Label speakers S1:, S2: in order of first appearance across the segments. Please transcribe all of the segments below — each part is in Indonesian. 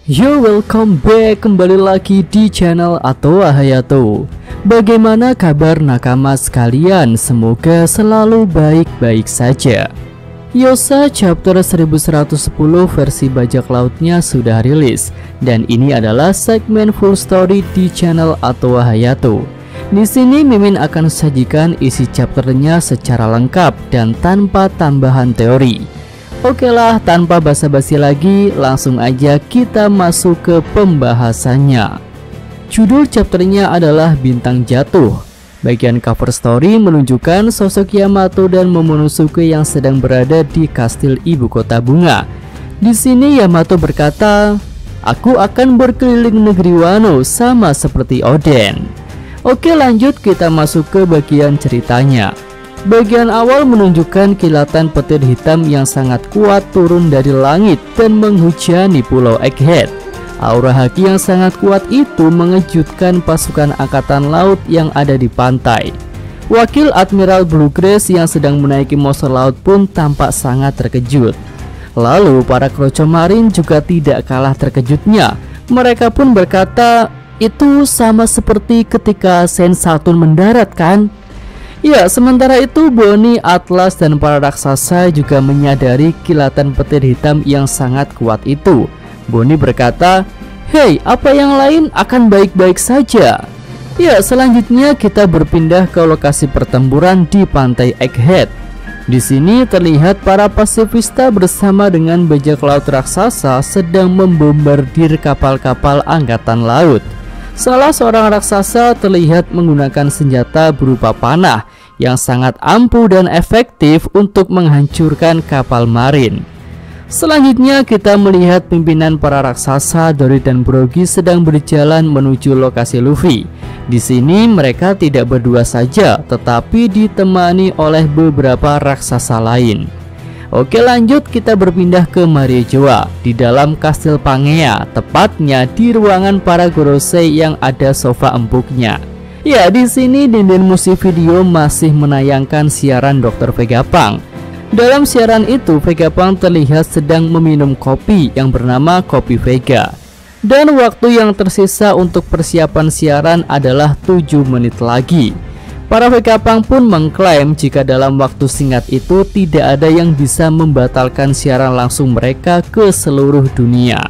S1: Yo, welcome back, kembali lagi di channel Atowa Hayato. Bagaimana kabar nakama sekalian? Semoga selalu baik-baik saja. Yosa chapter 1110 versi bajak lautnya sudah rilis, dan ini adalah segmen full story di channel Atowa Hayato. Di sini Mimin akan sajikan isi chapternya secara lengkap dan tanpa tambahan teori. Oke lah, tanpa basa-basi lagi, langsung aja kita masuk ke pembahasannya. Judul chapternya adalah Bintang Jatuh. Bagian cover story menunjukkan sosok Yamato dan Momonosuke yang sedang berada di kastil ibu kota bunga. Di sini Yamato berkata, "Aku akan berkeliling negeri Wano sama seperti Oden." Oke, lanjut kita masuk ke bagian ceritanya. Bagian awal menunjukkan kilatan petir hitam yang sangat kuat turun dari langit dan menghujani pulau Egghead. Aura haki yang sangat kuat itu mengejutkan pasukan angkatan laut yang ada di pantai. Wakil Admiral Bluegrass yang sedang menaiki monster laut pun tampak sangat terkejut. Lalu para Kroco Marine juga tidak kalah terkejutnya. Mereka pun berkata, "Itu sama seperti ketika Saint Saturn mendarat, kan?" Ya, sementara itu Bonnie, Atlas, dan para raksasa juga menyadari kilatan petir hitam yang sangat kuat itu. Bonnie berkata, "Hei, apa yang lain akan baik-baik saja." Ya, selanjutnya kita berpindah ke lokasi pertempuran di pantai Egghead. Di sini terlihat para pasifista bersama dengan bajak laut raksasa sedang membombardir kapal-kapal angkatan laut. Salah seorang raksasa terlihat menggunakan senjata berupa panah yang sangat ampuh dan efektif untuk menghancurkan kapal marin. Selanjutnya kita melihat pimpinan para raksasa Dory dan Brogy sedang berjalan menuju lokasi Luffy. Di sini mereka tidak berdua saja, tetapi ditemani oleh beberapa raksasa lain. Oke, lanjut kita berpindah ke Mariejoa di dalam kastil Pangea, tepatnya di ruangan para Gorosei yang ada sofa empuknya. Ya, di sini Dinden Musik Video masih menayangkan siaran Dr. Vegapunk. Dalam siaran itu, Vegapunk terlihat sedang meminum kopi yang bernama kopi Vega. Dan waktu yang tersisa untuk persiapan siaran adalah 7 menit lagi. Para Vegapunk pun mengklaim jika dalam waktu singkat itu tidak ada yang bisa membatalkan siaran langsung mereka ke seluruh dunia.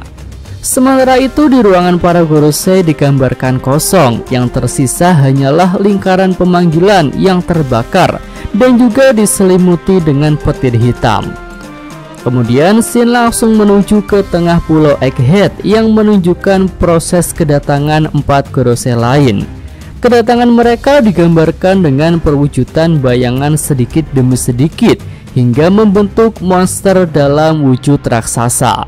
S1: Sementara itu di ruangan para Gorosei digambarkan kosong, yang tersisa hanyalah lingkaran pemanggilan yang terbakar dan juga diselimuti dengan petir hitam. Kemudian scene langsung menuju ke tengah pulau Egghead yang menunjukkan proses kedatangan 4 Gorosei lain. Kedatangan mereka digambarkan dengan perwujudan bayangan sedikit demi sedikit hingga membentuk monster dalam wujud raksasa.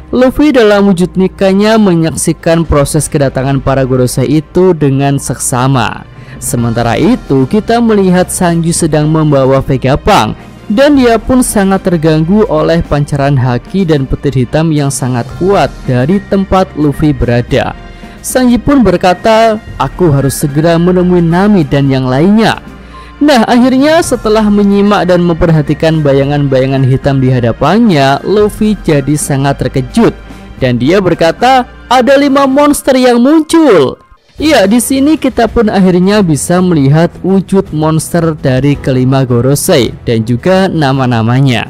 S1: Luffy dalam wujud nikahnya menyaksikan proses kedatangan para Gorosei itu dengan seksama. Sementara itu kita melihat Sanji sedang membawa Vegapunk dan dia pun sangat terganggu oleh pancaran haki dan petir hitam yang sangat kuat dari tempat Luffy berada. Sanji pun berkata, "Aku harus segera menemui Nami dan yang lainnya." Nah, akhirnya setelah menyimak dan memperhatikan bayangan-bayangan hitam di hadapannya, Luffy jadi sangat terkejut dan dia berkata, "Ada 5 monster yang muncul." Ya, di sini kita pun akhirnya bisa melihat wujud monster dari kelima Gorosei dan juga nama-namanya.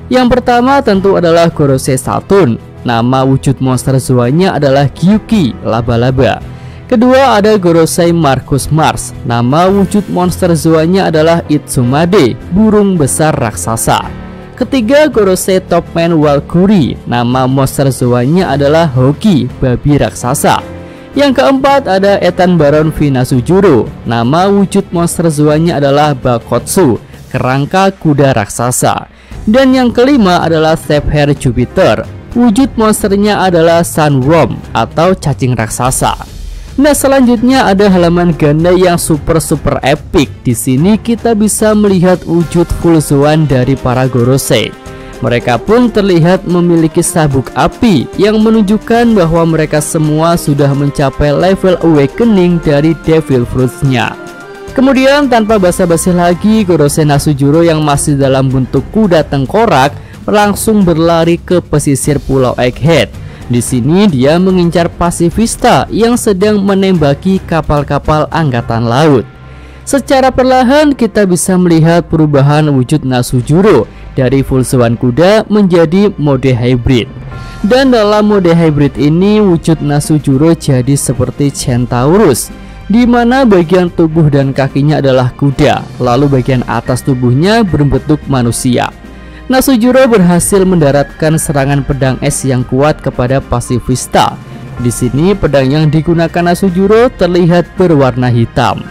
S1: Yang pertama tentu adalah Gorosei Saturn. Nama wujud monster zoanya adalah Gyuki, laba-laba. Kedua ada Gorosei Marcus Mars. Nama wujud monster zoanya adalah Itsumade, burung besar raksasa. Ketiga Gorosei Topman Walkuri. Nama monster zoanya adalah Hoki, babi raksasa. Yang keempat ada Ethan Baron Vinasujuro. Nama wujud monster zoanya adalah Bakotsu, kerangka kuda raksasa. Dan yang kelima adalah Stepher Jupiter. Wujud monsternya adalah Sunworm atau cacing raksasa. Nah, selanjutnya ada halaman ganda yang super epic. Di sini kita bisa melihat wujud full Zoan dari para Gorosei. Mereka pun terlihat memiliki sabuk api yang menunjukkan bahwa mereka semua sudah mencapai level awakening dari Devil Fruits-nya. Kemudian tanpa basa-basi lagi, Gorosei Nasujuro yang masih dalam bentuk kuda tengkorak langsung berlari ke pesisir pulau Egghead. Di sini dia mengincar pasifista yang sedang menembaki kapal-kapal angkatan laut. Secara perlahan kita bisa melihat perubahan wujud Nasujuro dari Voltzuan kuda menjadi mode hybrid. Dan dalam mode hybrid ini wujud Nasujuro jadi seperti Centaurus, di mana bagian tubuh dan kakinya adalah kuda, lalu bagian atas tubuhnya berbentuk manusia. Nasujuro berhasil mendaratkan serangan pedang es yang kuat kepada pasifista. Di sini pedang yang digunakan Nasujuro terlihat berwarna hitam.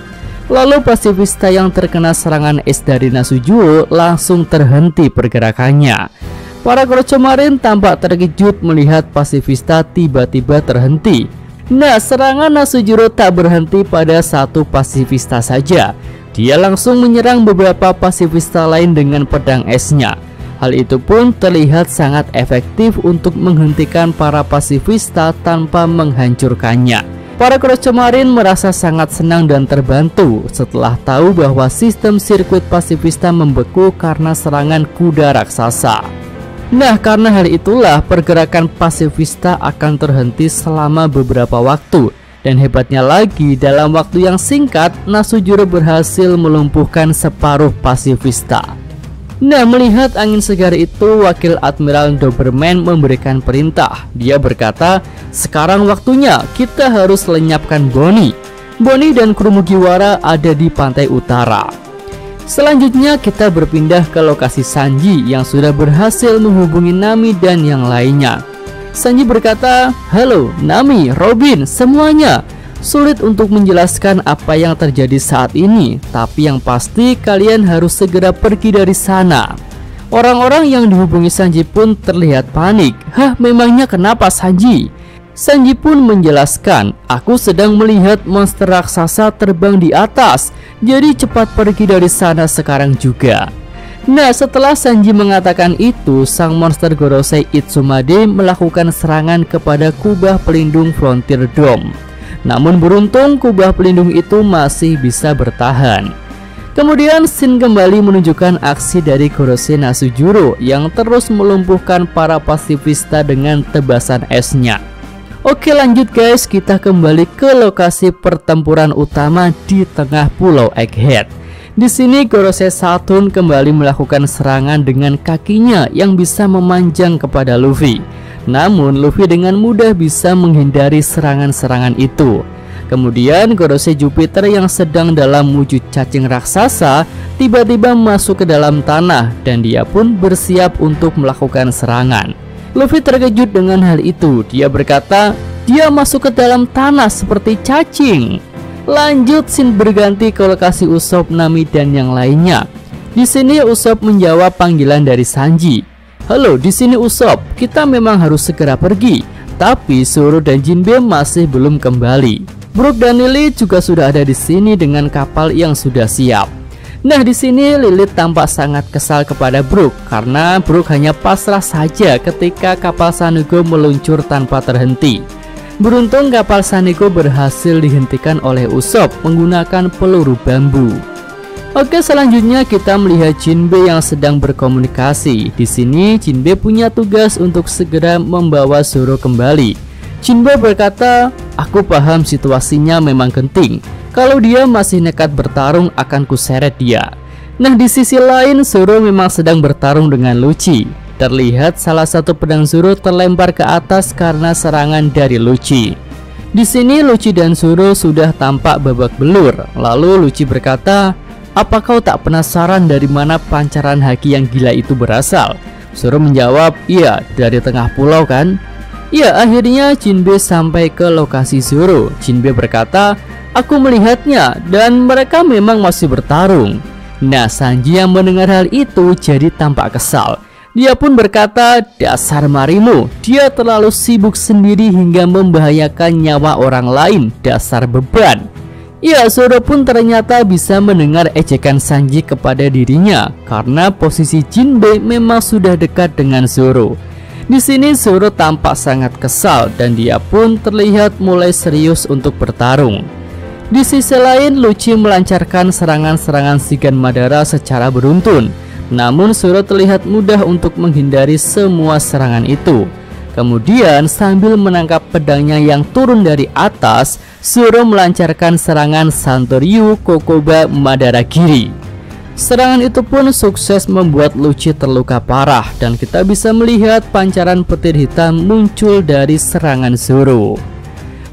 S1: Lalu pasifista yang terkena serangan es dari Nasujuro langsung terhenti pergerakannya. Para Orochimaru tampak terkejut melihat pasifista tiba-tiba terhenti. Nah, serangan Nasujuro tak berhenti pada satu pasifista saja. Dia langsung menyerang beberapa pasifista lain dengan pedang esnya. Hal itu pun terlihat sangat efektif untuk menghentikan para pasifista tanpa menghancurkannya. Para Orochimaru merasa sangat senang dan terbantu setelah tahu bahwa sistem sirkuit pasifista membeku karena serangan kuda raksasa. Nah, karena hal itulah pergerakan pasifista akan terhenti selama beberapa waktu. Dan hebatnya lagi, dalam waktu yang singkat, Nasujuro berhasil melumpuhkan separuh pasifista. Nah, melihat angin segar itu, Wakil Admiral Doberman memberikan perintah. Dia berkata, sekarang waktunya kita harus lenyapkan Bonnie. Bonnie dan kru Mugiwara ada di pantai utara. Selanjutnya kita berpindah ke lokasi Sanji yang sudah berhasil menghubungi Nami dan yang lainnya. Sanji berkata, halo Nami, Robin, semuanya. Sulit untuk menjelaskan apa yang terjadi saat ini, tapi yang pasti kalian harus segera pergi dari sana. Orang-orang yang dihubungi Sanji pun terlihat panik. Hah, memangnya kenapa Sanji? Sanji pun menjelaskan, aku sedang melihat monster raksasa terbang di atas, jadi cepat pergi dari sana sekarang juga. Nah, setelah Sanji mengatakan itu, sang monster Gorosei Itsumade melakukan serangan kepada kubah pelindung Frontier Dome. Namun beruntung kubah pelindung itu masih bisa bertahan. Kemudian scene kembali menunjukkan aksi dari Gorosei Nasujuro yang terus melumpuhkan para pasifista dengan tebasan esnya. Oke, lanjut guys, kita kembali ke lokasi pertempuran utama di tengah pulau Egghead. Di sini Gorosei Saturn kembali melakukan serangan dengan kakinya yang bisa memanjang kepada Luffy. Namun Luffy dengan mudah bisa menghindari serangan-serangan itu. Kemudian Gorosei Jupiter yang sedang dalam wujud cacing raksasa tiba-tiba masuk ke dalam tanah dan dia pun bersiap untuk melakukan serangan. Luffy terkejut dengan hal itu. Dia berkata, dia masuk ke dalam tanah seperti cacing. Lanjut scene berganti ke lokasi Usopp, Nami dan yang lainnya. Di sini Usopp menjawab panggilan dari Sanji. Halo, di sini Usopp, kita memang harus segera pergi. Tapi Zoro dan Jinbe masih belum kembali. Brook dan Lily juga sudah ada di sini dengan kapal yang sudah siap. Nah, di sini Lily tampak sangat kesal kepada Brook karena Brook hanya pasrah saja ketika kapal Sanego meluncur tanpa terhenti. Beruntung kapal Sanego berhasil dihentikan oleh Usopp menggunakan peluru bambu. Oke, selanjutnya kita melihat Jinbe yang sedang berkomunikasi. Di sini Jinbe punya tugas untuk segera membawa Zoro kembali. Jinbe berkata, aku paham situasinya memang genting. Kalau dia masih nekat bertarung akan kuseret dia. Nah, di sisi lain Zoro memang sedang bertarung dengan Lucci. Terlihat salah satu pedang Zoro terlempar ke atas karena serangan dari Lucci. Di sini Lucci dan Zoro sudah tampak babak belur. Lalu Lucci berkata, apa kau tak penasaran dari mana pancaran haki yang gila itu berasal? Zoro menjawab, iya, dari tengah pulau kan? Ya, akhirnya Jinbe sampai ke lokasi Zoro. Jinbe berkata, aku melihatnya dan mereka memang masih bertarung. Nah, Sanji yang mendengar hal itu jadi tampak kesal. Dia pun berkata, dasar Marimo, dia terlalu sibuk sendiri hingga membahayakan nyawa orang lain, dasar beban. Ya, Zoro pun ternyata bisa mendengar ejekan Sanji kepada dirinya karena posisi Jinbe memang sudah dekat dengan Zoro. Di sini Zoro tampak sangat kesal dan dia pun terlihat mulai serius untuk bertarung. Di sisi lain, Lucci melancarkan serangan-serangan Shigan Madara secara beruntun. Namun Zoro terlihat mudah untuk menghindari semua serangan itu. Kemudian sambil menangkap pedangnya yang turun dari atas, Zoro melancarkan serangan Santoryu Kokoba Madaragiri. Serangan itu pun sukses membuat Lucci terluka parah dan kita bisa melihat pancaran petir hitam muncul dari serangan Zoro.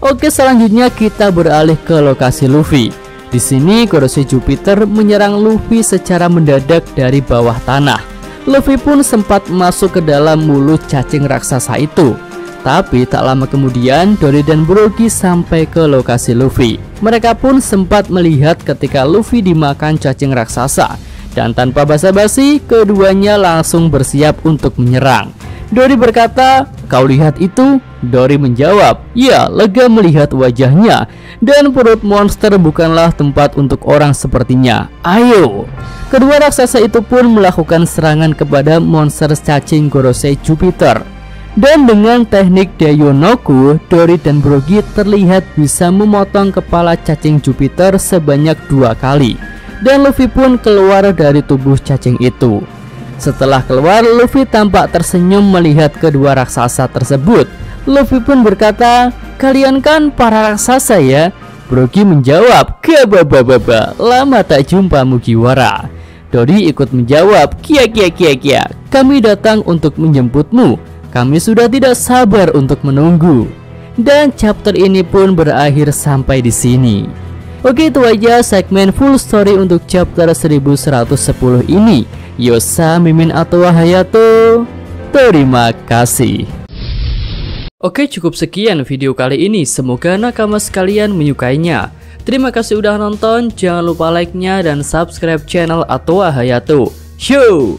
S1: Oke, selanjutnya kita beralih ke lokasi Luffy. Di sini Gorosei Jupiter menyerang Luffy secara mendadak dari bawah tanah. Luffy pun sempat masuk ke dalam mulut cacing raksasa itu. Tapi tak lama kemudian Dory dan Brogy sampai ke lokasi Luffy. Mereka pun sempat melihat ketika Luffy dimakan cacing raksasa. Dan tanpa basa-basi, keduanya langsung bersiap untuk menyerang. Dory berkata, "Kau lihat itu?" Dory menjawab, "Ya, lega melihat wajahnya. Dan perut monster bukanlah tempat untuk orang sepertinya. Ayo!" Kedua raksasa itu pun melakukan serangan kepada monster cacing Gorosei Jupiter. Dan dengan teknik Daionoku, Dory dan Brogy terlihat bisa memotong kepala cacing Jupiter sebanyak 2 kali. Dan Luffy pun keluar dari tubuh cacing itu. Setelah keluar, Luffy tampak tersenyum melihat kedua raksasa tersebut. Luffy pun berkata, "Kalian kan para raksasa ya?" Brogy menjawab, "Kababababa, lama tak jumpa Mugiwara." Dory ikut menjawab, "Kia, kami datang untuk menjemputmu. Kami sudah tidak sabar untuk menunggu." Dan chapter ini pun berakhir sampai di sini. Oke, itu aja segmen full story untuk chapter 1110 ini. Yosa, Mimin, atau Hayato, terima kasih. Oke, cukup sekian video kali ini. Semoga nakama sekalian menyukainya. Terima kasih udah nonton. Jangan lupa like-nya dan subscribe channel Atoa Hayato. Show!